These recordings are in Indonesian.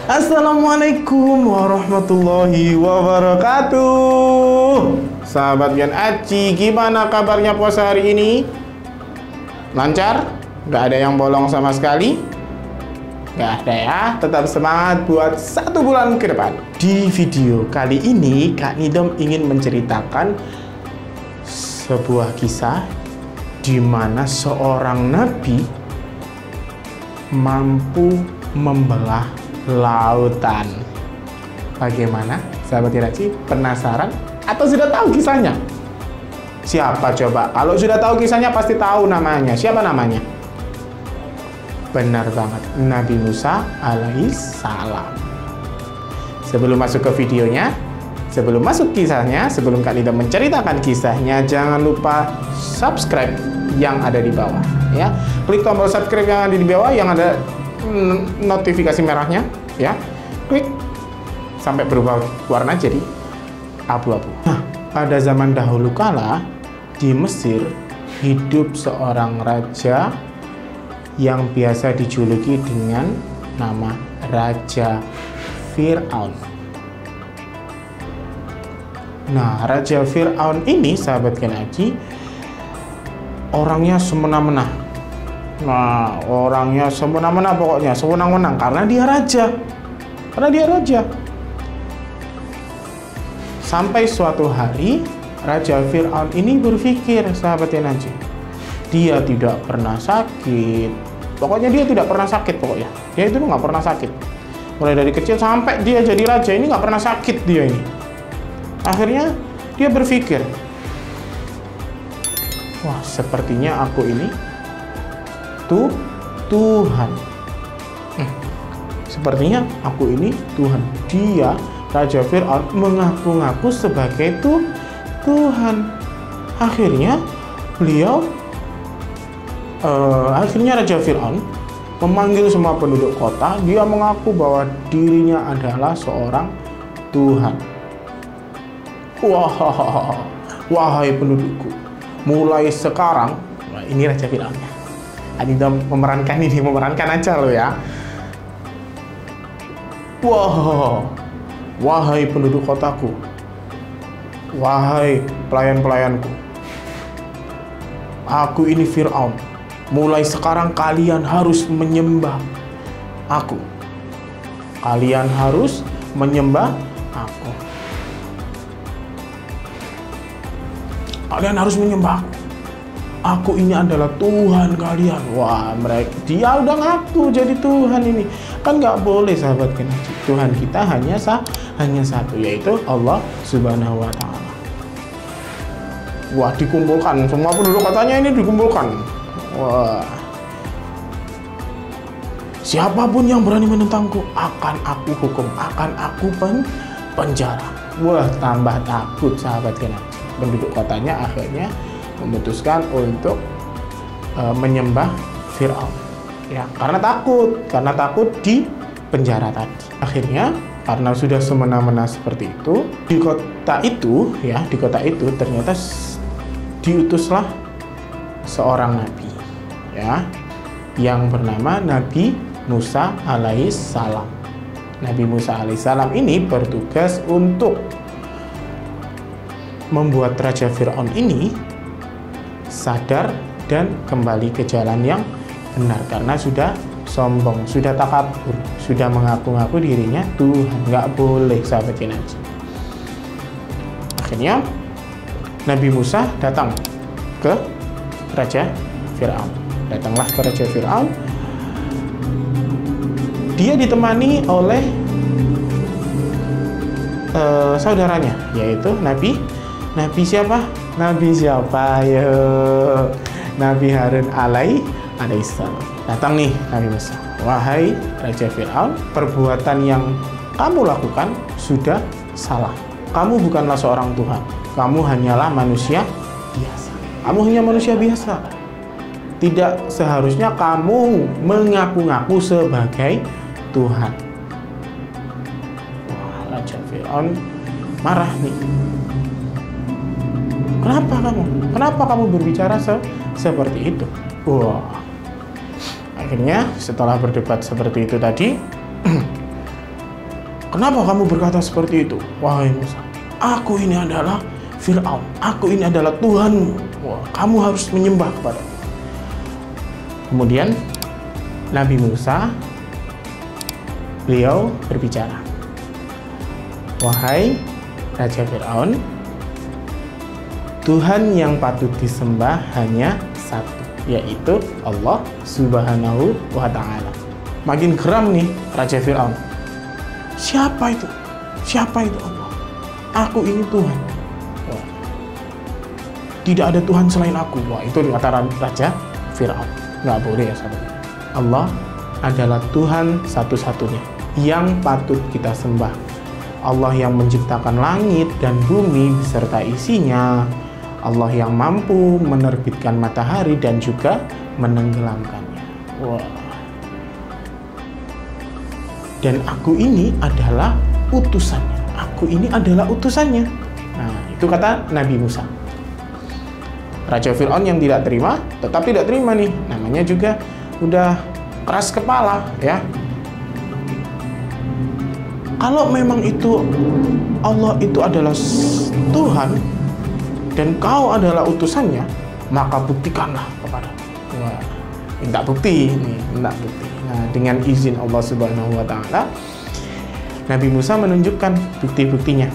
Assalamualaikum warahmatullahi wabarakatuh. Sahabat Gen Aci, gimana kabarnya puasa hari ini? Lancar? Gak ada yang bolong sama sekali? Gak ada ya, tetap semangat buat 1 bulan ke depan. Di video kali ini, Kak Nidom ingin menceritakan sebuah kisah di mana seorang nabi mampu membelah lautan. Bagaimana? Sahabat Gen Aci, penasaran? Atau sudah tahu kisahnya? Siapa coba? Kalau sudah tahu kisahnya pasti tahu namanya. Siapa namanya? Benar banget, Nabi Musa alaihissalam. Sebelum masuk ke videonya, sebelum masuk kisahnya, sebelum Kak Nidom menceritakan kisahnya, jangan lupa subscribe yang ada di bawah ya. Klik tombol subscribe yang ada di bawah, yang ada notifikasi merahnya ya. Klik sampai berubah warna jadi abu-abu. Nah, pada zaman dahulu kala di Mesir hidup seorang raja yang biasa dijuluki dengan nama Raja Fir'aun. Nah, Raja Fir'aun ini, sahabat Gen Aci, orangnya semena-mena. Nah, orangnya semena-mena, pokoknya sewenang-wenang karena dia raja. Sampai suatu hari Raja Fir'aun ini berpikir, sahabat Gen Aci, dia tidak pernah sakit. Pokoknya dia tidak pernah sakit, pokoknya. Dia itu nggak pernah sakit. Mulai dari kecil sampai dia jadi raja ini nggak pernah sakit dia ini. Akhirnya dia berpikir, wah, sepertinya aku ini Tuhan. Sepertinya aku ini Tuhan. Dia, Raja Fir'aun, mengaku-ngaku sebagai Tuhan. Akhirnya Raja Fir'aun memanggil semua penduduk kota. Dia mengaku bahwa dirinya adalah seorang Tuhan. Wahai pendudukku, mulai sekarang, nah, ini Raja Fir'aunnya. Anda memerankan aja lo ya. Wahai penduduk kotaku, wahai pelayan-pelayanku, aku ini Fir'aun. Mulai sekarang kalian harus menyembah aku. Kalian harus menyembah aku. Kalian harus menyembah aku. Aku ini adalah Tuhan kalian. Wah, dia udah ngaku jadi Tuhan ini. Kan nggak boleh, sahabat Gen Aci. Tuhan kita hanya satu, yaitu Allah Subhanahu wa Ta'ala. Wah, dikumpulkan. Semua penduduk katanya ini dikumpulkan. Wah. Siapapun yang berani menentangku akan aku hukum, akan aku penjara. Wah, tambah takut, sahabat Gen Aci. Penduduk kotanya akhirnya memutuskan untuk menyembah Fir'aun ya, karena takut di penjara tadi. Akhirnya karena sudah semena-mena seperti itu, di kota itu ternyata diutuslah seorang nabi ya, yang bernama Nabi Musa alaihissalam. Nabi Musa alaihissalam ini bertugas untuk membuat Raja Fir'aun ini sadar dan kembali ke jalan yang benar, karena sudah sombong, sudah takabur, sudah mengaku-ngaku dirinya Tuhan. Nggak boleh, sahabat Gen Aci. Akhirnya Nabi Musa datang ke Raja Fir'aun. Datanglah ke Raja Fir'aun. Dia ditemani oleh saudaranya, yaitu Nabi siapa? Yo, Nabi Harun alaihissalam. Datang nih Nabi Musa. Wahai Raja Fir'aun, perbuatan yang kamu lakukan sudah salah. Kamu bukanlah seorang Tuhan. Kamu hanyalah manusia biasa. Kamu hanya manusia biasa. Tidak seharusnya kamu mengaku-ngaku sebagai Tuhan. Wah, Raja Fir'aun marah nih. Kenapa kamu berbicara seperti itu? Wah. Akhirnya setelah berdebat seperti itu tadi, Kenapa kamu berkata seperti itu? Wahai Musa, aku ini adalah Fir'aun, aku ini adalah Tuhanmu. Wah, kamu harus menyembah kepada. Kemudian Nabi Musa, beliau berbicara, wahai Raja Fir'aun, Tuhan yang patut disembah hanya satu, yaitu Allah Subhanahu wa Ta'ala. Makin geram nih Raja Fir'aun. Siapa itu? Siapa itu Allah? Aku ini Tuhan. Wah. Tidak ada Tuhan selain aku. Wah, itu dikata Raja Fir'aun. Nggak boleh ya sahabat. Allah adalah Tuhan satu-satunya yang patut kita sembah. Allah yang menciptakan langit dan bumi beserta isinya. Allah yang mampu menerbitkan matahari dan juga menenggelamkannya. Wah. Dan aku ini adalah utusannya. Aku ini adalah utusannya. Nah, itu kata Nabi Musa. Raja Fir'aun yang tidak terima, tetap tidak terima nih. Namanya juga udah keras kepala ya. Kalau memang itu Allah itu adalah Tuhan dan kau adalah utusannya, maka buktikanlah kepada. Wah, minta bukti nih, minta bukti. Nah, dengan izin Allah Subhanahu wa Ta'ala, Nabi Musa menunjukkan bukti-buktinya.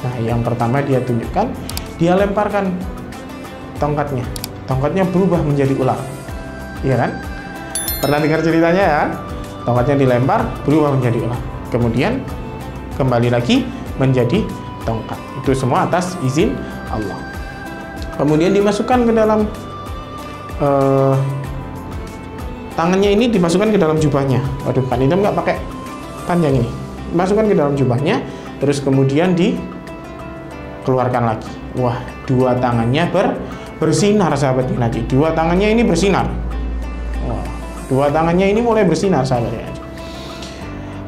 Nah, yang pertama dia tunjukkan, dia lemparkan tongkatnya. Tongkatnya berubah menjadi ular. Iya kan? Pernah dengar ceritanya ya? Tongkatnya dilempar, berubah menjadi ular. Kemudian kembali lagi menjadi tongkat. Itu semua atas izin Allah. Kemudian dimasukkan ke dalam tangannya ini dimasukkan ke dalam jubahnya. Waduh, kan itu nggak pakai panjang ini. Masukkan ke dalam jubahnya, terus kemudian dikeluarkan lagi. Wah, dua tangannya bersinar sahabatnya lagi. Dua tangannya ini bersinar. Wah, dua tangannya ini mulai bersinar sahabatnya.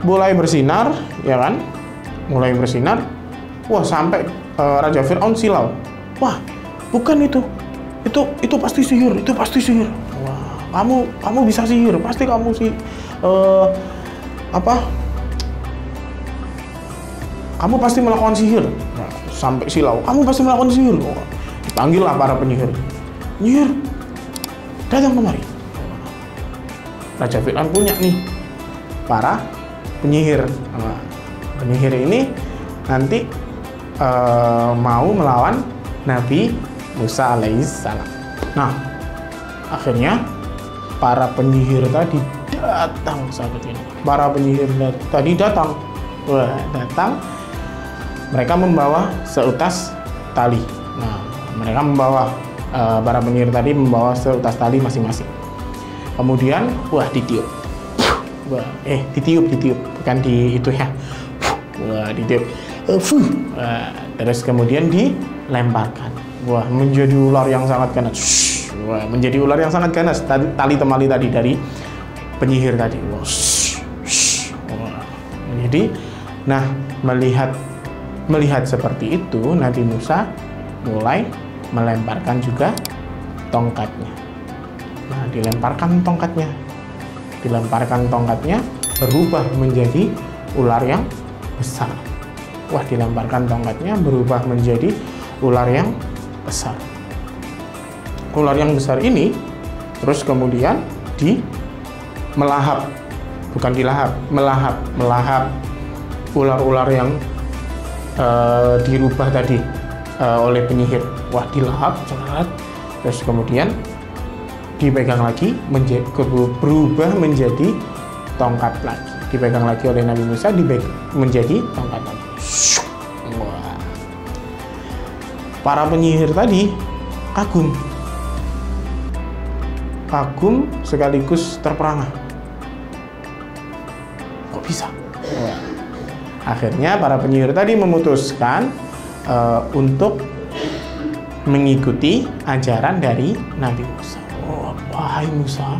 Mulai bersinar, ya kan? Mulai bersinar. Wah, sampai Raja Fir'aun silau. Wah, bukan itu. Itu pasti sihir. Itu pasti sihir. Wah, kamu bisa sihir. Pasti kamu sih kamu pasti melakukan sihir. Nah, sampai silau. Kamu pasti melakukan sihir. Wah, dipanggillah para penyihir. Penyihir, datang kemari. Raja Fir'aun punya nih para penyihir. Nah, penyihir ini nanti mau melawan Nabi Musa alaihissalam. Nah, akhirnya para penyihir tadi datang sahabat ini. Para penyihir tadi datang. Wah, datang. Mereka membawa seutas tali. Nah, mereka membawa para penyihir tadi membawa seutas tali masing-masing. Kemudian, wah, ditiup. Wah, ditiup, bukan di itu ya. Wah, ditiup. Wah, terus kemudian dilemparkan. Wah, menjadi ular yang sangat ganas. Wah, menjadi ular yang sangat ganas. Tali temali tadi dari penyihir tadi. Wah, wah. Jadi, nah, melihat seperti itu, Nabi Musa mulai melemparkan juga tongkatnya. Nah, dilemparkan tongkatnya berubah menjadi ular yang besar. Wah, dilemparkan tongkatnya berubah menjadi ular yang besar. Ular yang besar ini terus kemudian melahap ular-ular yang dirubah tadi oleh penyihir. Wah, dilahap, terus kemudian dipegang lagi, berubah menjadi tongkat lagi. Dipegang lagi oleh Nabi Musa, menjadi tongkat lagi. Wah. Para penyihir tadi kagum sekaligus terperangah. Kok bisa? Wah. Akhirnya para penyihir tadi memutuskan untuk mengikuti ajaran dari Nabi Musa. Oh, wahai Musa,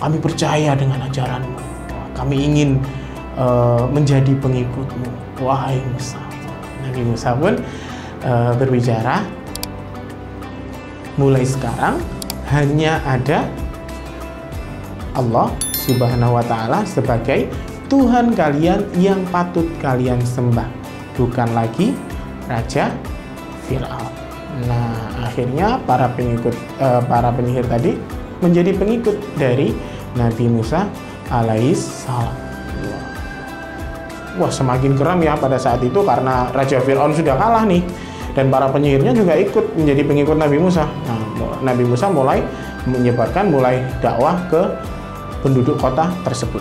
kami percaya dengan ajaranmu. Kami ingin menjadi pengikutmu. Wahai Musa. Nabi Musa pun berbicara, mulai sekarang hanya ada Allah Subhanahu wa Ta'ala sebagai Tuhan kalian yang patut kalian sembah, bukan lagi Raja Fir'aun. Nah, akhirnya para penyihir tadi menjadi pengikut dari Nabi Musa alaihissalam. Wah, semakin geram ya pada saat itu karena Raja Fir'aun sudah kalah nih, dan para penyihirnya juga ikut menjadi pengikut Nabi Musa. Nah, Nabi Musa mulai dakwah ke penduduk kota tersebut.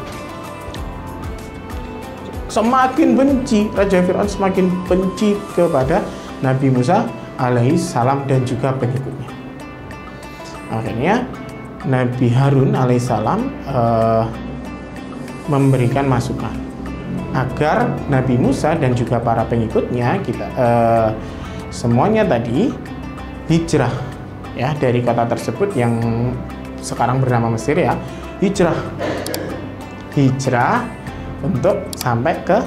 Semakin benci, Raja Fir'aun semakin benci kepada Nabi Musa alaihissalam dan juga pengikutnya. Akhirnya Nabi Harun alaihissalam memberikan masukan agar Nabi Musa dan juga para pengikutnya semuanya tadi hijrah ya dari kota tersebut yang sekarang bernama Mesir ya, hijrah untuk sampai ke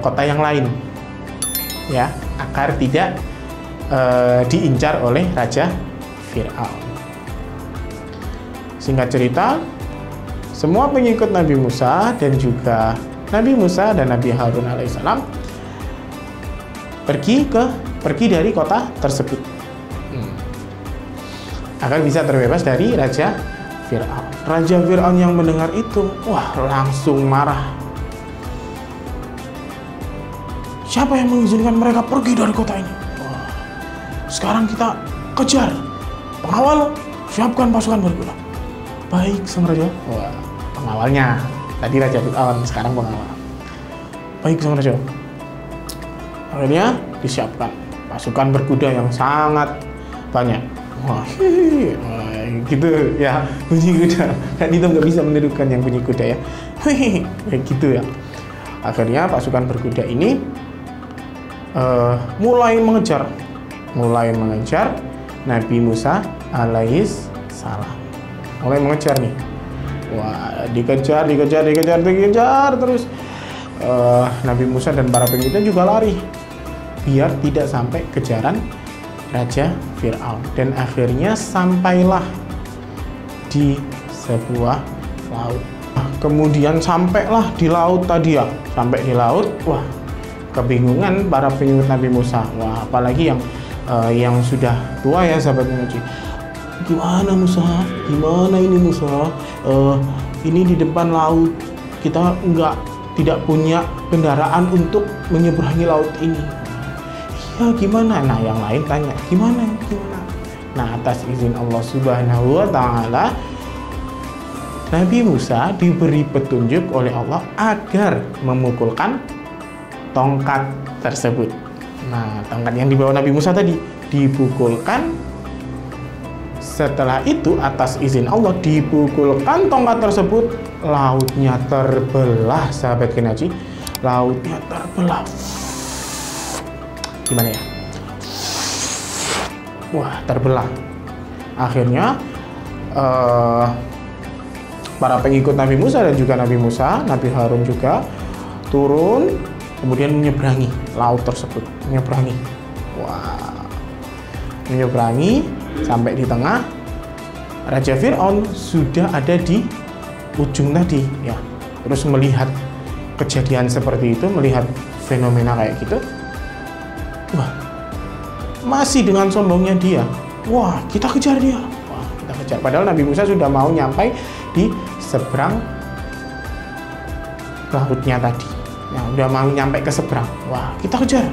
kota yang lain ya, agar tidak diincar oleh Raja Fir'aun. Singkat cerita, semua pengikut Nabi Musa dan Nabi Harun alaihissalam pergi dari kota tersebut agar bisa terbebas dari Raja Fir'aun. Raja Fir'aun yang mendengar itu, wah, langsung marah. Siapa yang mengizinkan mereka pergi dari kota ini? Wah, sekarang kita kejar. Pengawal, siapkan pasukan berkuda. Baik, sang raja. Wah, pengawalnya tadi Raja Fir'aun, sekarang pengawal. Baik, sang raja. Akhirnya disiapkan pasukan berkuda yang sangat banyak. Wah, gitu ya, bunyi kuda. Kan itu nggak bisa menirukan yang bunyi kuda ya. Kayak gitu ya. Akhirnya pasukan berkuda ini mulai mengejar Nabi Musa alaihissalam. Mulai mengejar nih. Wah, dikejar terus. Nabi Musa dan para pengikutnya juga lari biar tidak sampai kejaran Raja Fir'aun, dan akhirnya sampailah di sebuah laut. Kemudian sampailah di laut tadi ya, sampai di laut. Wah, kebingungan para pengikut Nabi Musa. Wah, apalagi yang sudah tua ya, sahabat Nabi. Gimana Musa? Gimana ini Musa? Ini di depan laut, kita tidak punya kendaraan untuk menyeberangi laut ini. Ya gimana? Nah, yang lain tanya, gimana? Nah, atas izin Allah Subhanahu wa Ta'ala, Nabi Musa diberi petunjuk oleh Allah agar memukulkan tongkat tersebut. Nah, tongkat yang dibawa Nabi Musa tadi dipukulkan. Setelah itu, atas izin Allah dipukulkan tongkat tersebut, lautnya terbelah, sahabat Kenaji. Lautnya terbelah. Gimana ya? Wah, terbelah. Akhirnya para pengikut Nabi Musa dan juga Nabi Harun juga turun, kemudian menyeberangi laut tersebut. Menyeberangi sampai di tengah. Raja Fir'aun sudah ada di ujung tadi ya. Terus melihat kejadian seperti itu, melihat fenomena kayak gitu, wah, masih dengan sombongnya dia, wah, kita kejar dia. Wah, kita kejar. Padahal Nabi Musa sudah mau nyampai di seberang lautnya tadi. Ya, udah mau nyampe ke seberang. Wah, kita kejar.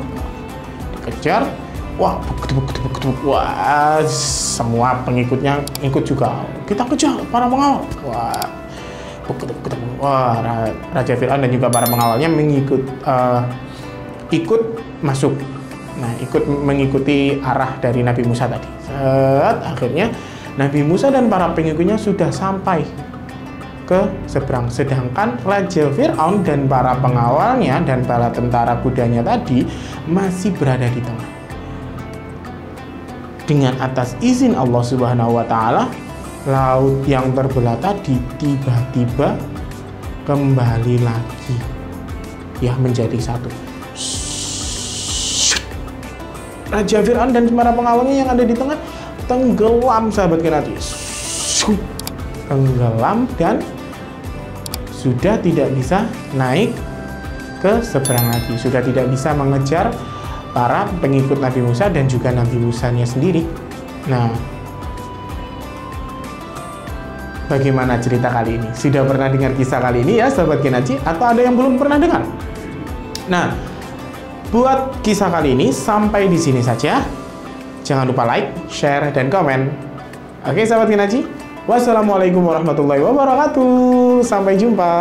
Dikejar. Wah, wah, semua pengikutnya ikut juga. Kita kejar para pengawal. Wah, wah, Raja Fir'aun dan juga para pengawalnya ikut masuk. Nah, ikut mengikuti arah dari Nabi Musa tadi. Akhirnya Nabi Musa dan para pengikutnya sudah sampai ke seberang, sedangkan Raja Fir'aun dan para pengawalnya dan para tentara kudanya tadi masih berada di tengah. Dengan atas izin Allah Subhanahu wa Ta'ala, laut yang terbelah tadi tiba-tiba kembali lagi ya menjadi satu. Raja Fir'aun dan para pengawalnya yang ada di tengah tenggelam, sahabat Kenati. Tenggelam dan sudah tidak bisa naik ke seberang lagi, sudah tidak bisa mengejar para pengikut Nabi Musa dan juga Nabi Musanya sendiri. Nah, bagaimana cerita kali ini? Sudah pernah dengar kisah kali ini ya sahabat Genaji, atau ada yang belum pernah dengar? Nah, buat kisah kali ini sampai di sini saja. Jangan lupa like, share, dan komen. Oke sahabat Genaji, wassalamualaikum warahmatullahi wabarakatuh. Sampai jumpa.